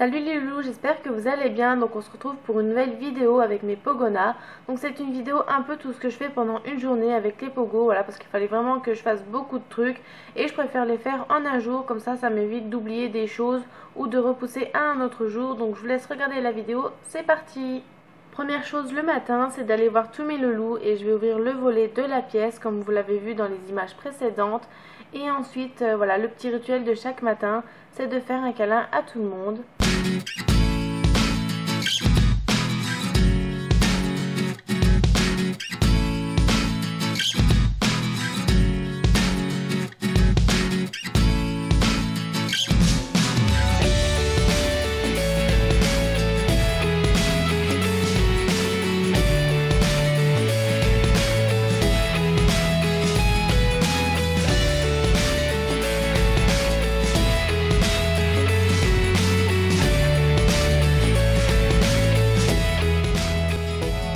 Salut les loulous, j'espère que vous allez bien. Donc on se retrouve pour une nouvelle vidéo avec mes pogonas. Donc c'est une vidéo un peu tout ce que je fais pendant une journée avec les pogos, voilà, parce qu'il fallait vraiment que je fasse beaucoup de trucs et je préfère les faire en un jour, comme ça m'évite d'oublier des choses ou de repousser à un autre jour. Donc je vous laisse regarder la vidéo, c'est parti. Première chose le matin, c'est d'aller voir tous mes loulous et je vais ouvrir le volet de la pièce comme vous l'avez vu dans les images précédentes. Et ensuite, voilà, le petit rituel de chaque matin, c'est de faire un câlin à tout le monde.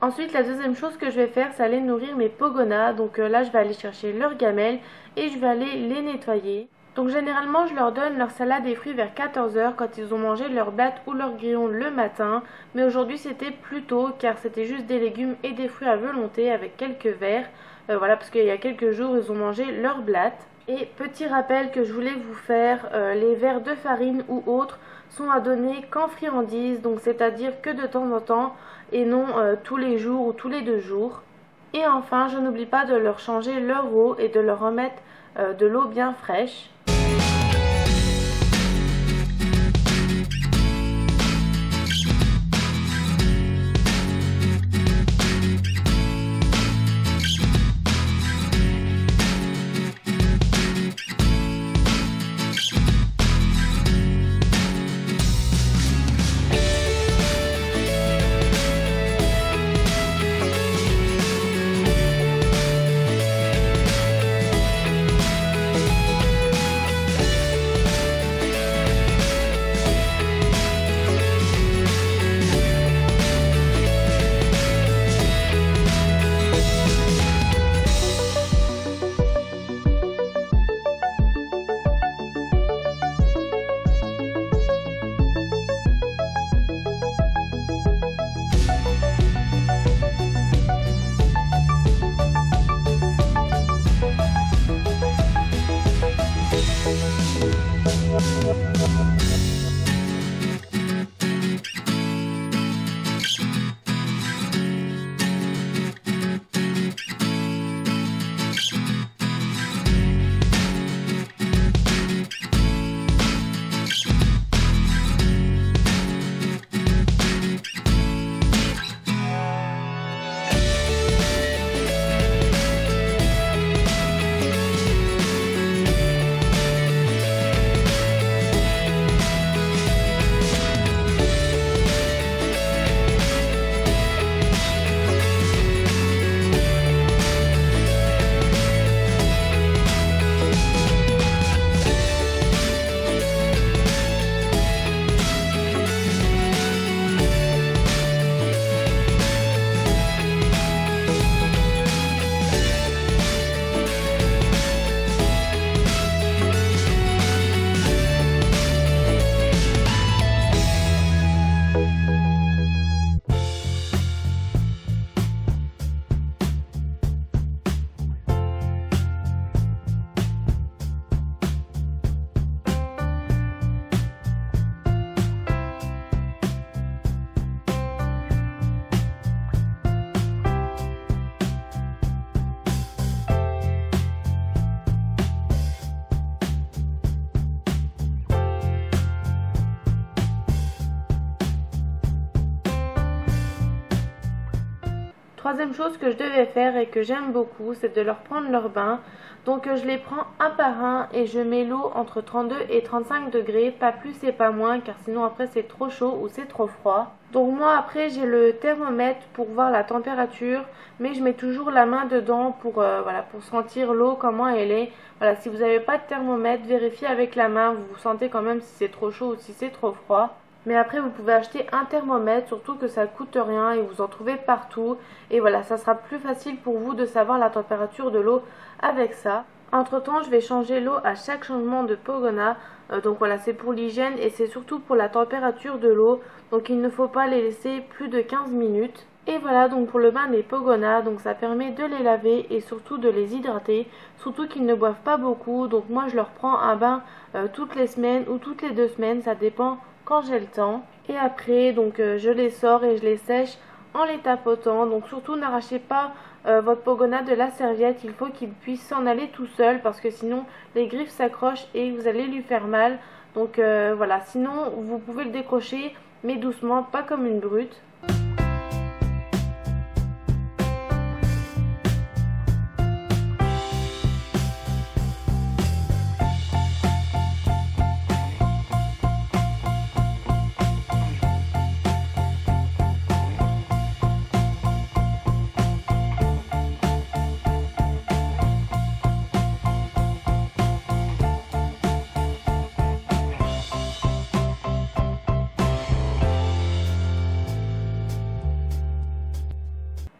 Ensuite, la deuxième chose que je vais faire, c'est aller nourrir mes pogonas. Donc là, je vais aller chercher leurs gamelles et je vais aller les nettoyer. Donc généralement, je leur donne leur salade et fruits vers 14 h quand ils ont mangé leur blatte ou leur grillon le matin. Mais aujourd'hui, c'était plus tôt car c'était juste des légumes et des fruits à volonté avec quelques verres. Voilà, parce qu'il y a quelques jours, ils ont mangé leur blatte. Et petit rappel que je voulais vous faire, les verres de farine ou autres sont à donner qu'en friandises, donc c'est-à-dire que de temps en temps et non tous les jours ou tous les 2 jours. Et enfin, je n'oublie pas de leur changer leur eau et de leur remettre de l'eau bien fraîche. Troisième chose que je devais faire et que j'aime beaucoup, c'est de leur prendre leur bain. Donc je les prends un par un et je mets l'eau entre 32 et 35 degrés, pas plus et pas moins car sinon après c'est trop chaud ou c'est trop froid. Donc moi après j'ai le thermomètre pour voir la température, mais je mets toujours la main dedans pour, voilà, pour sentir l'eau comment elle est. Voilà, si vous n'avez pas de thermomètre, vérifiez avec la main, vous sentez quand même si c'est trop chaud ou si c'est trop froid. Mais après vous pouvez acheter un thermomètre, surtout que ça coûte rien et vous en trouvez partout. Et voilà, ça sera plus facile pour vous de savoir la température de l'eau avec ça. Entre temps, je vais changer l'eau à chaque changement de pogona. Donc voilà, c'est pour l'hygiène et c'est surtout pour la température de l'eau. Donc il ne faut pas les laisser plus de 15 minutes. Et voilà donc pour le bain des pogonas, donc ça permet de les laver et surtout de les hydrater, surtout qu'ils ne boivent pas beaucoup. Donc moi je leur prends un bain toutes les semaines ou toutes les 2 semaines, ça dépend quand j'ai le temps. Et après donc je les sors et je les sèche en les tapotant. Donc surtout n'arrachez pas votre pogona de la serviette, il faut qu'il puisse s'en aller tout seul parce que sinon les griffes s'accrochent et vous allez lui faire mal. Donc voilà, sinon vous pouvez le décrocher mais doucement, pas comme une brute.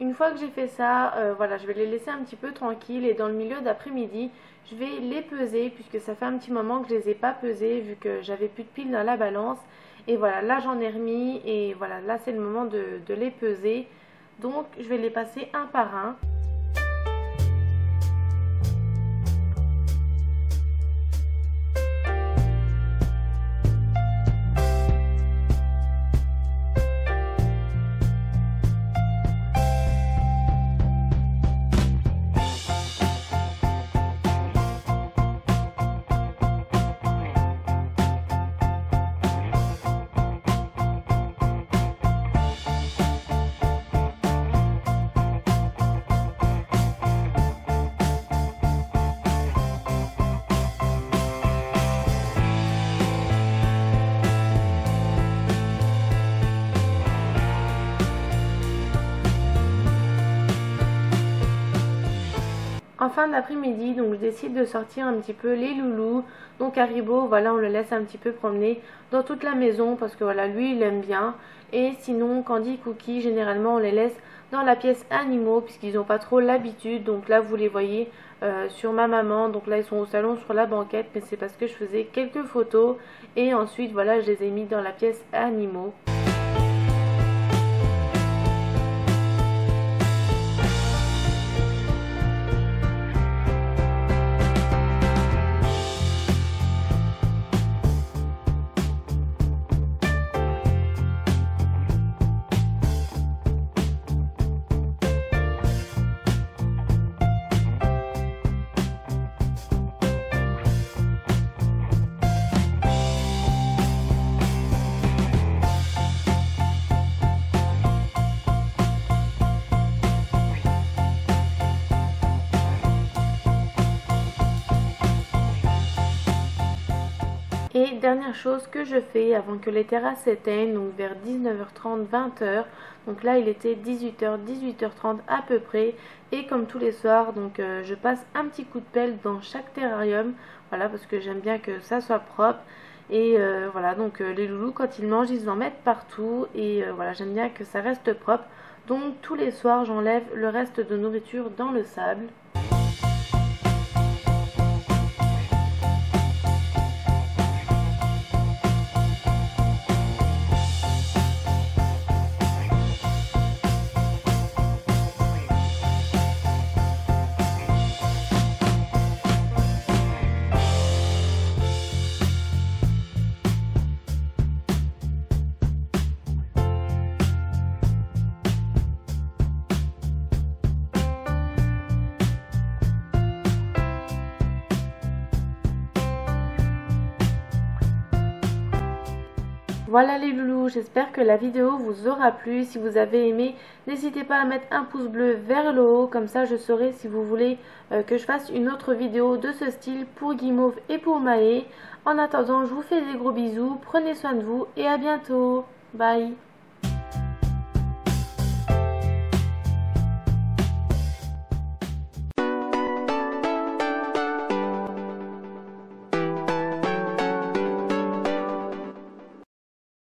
Une fois que j'ai fait ça, voilà, je vais les laisser un petit peu tranquilles et dans le milieu d'après-midi, je vais les peser puisque ça fait un petit moment que je les ai pas pesés vu que j'avais plus de piles dans la balance. Et voilà, là j'en ai remis et voilà, là c'est le moment de les peser. Donc je vais les passer un par un. En fin d'après-midi, donc je décide de sortir un petit peu les loulous. Donc Haribo, voilà, on le laisse un petit peu promener dans toute la maison parce que voilà, lui il aime bien. Et sinon, Candy, Cookie, généralement on les laisse dans la pièce animaux puisqu'ils n'ont pas trop l'habitude. Donc là vous les voyez sur ma maman, donc là ils sont au salon sur la banquette, mais c'est parce que je faisais quelques photos. Et ensuite voilà, je les ai mis dans la pièce animaux. Et dernière chose que je fais avant que les terrasses s'éteignent, donc vers 19h30, 20h, donc là il était 18h, 18h30 à peu près, et comme tous les soirs, donc je passe un petit coup de pelle dans chaque terrarium, voilà, parce que j'aime bien que ça soit propre. Et voilà, donc les loulous quand ils mangent ils en mettent partout et voilà, j'aime bien que ça reste propre. Donc tous les soirs j'enlève le reste de nourriture dans le sable. Voilà les loulous, j'espère que la vidéo vous aura plu. Si vous avez aimé, n'hésitez pas à mettre un pouce bleu vers le haut, comme ça je saurai si vous voulez que je fasse une autre vidéo de ce style pour Guimauve et pour Maë. En attendant, je vous fais des gros bisous, prenez soin de vous et à bientôt. Bye.